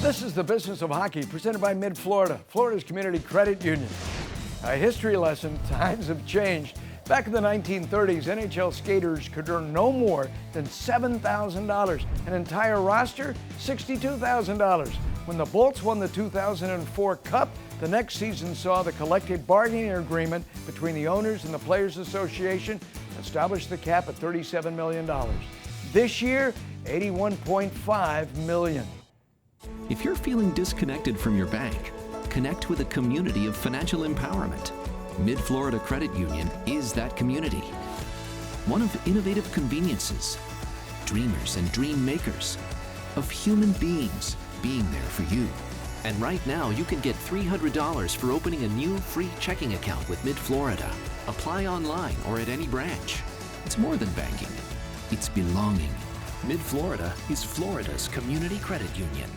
This is the Business of Hockey, presented by Mid-Florida, Florida's community credit union. A history lesson: times have changed. Back in the 1930s, NHL skaters could earn no more than $7,000. An entire roster, $62,000. When the Bolts won the 2004 Cup, the next season saw the collective bargaining agreement between the owners and the Players Association establish the cap at $37 million. This year, $81.5 million. If you're feeling disconnected from your bank, connect with a community of financial empowerment. Mid-Florida Credit Union is that community. One of innovative conveniences, dreamers and dream makers, of human beings being there for you. And right now, you can get $300 for opening a new free checking account with Mid-Florida. Apply online or at any branch. It's more than banking. It's belonging. Mid-Florida is Florida's community credit union.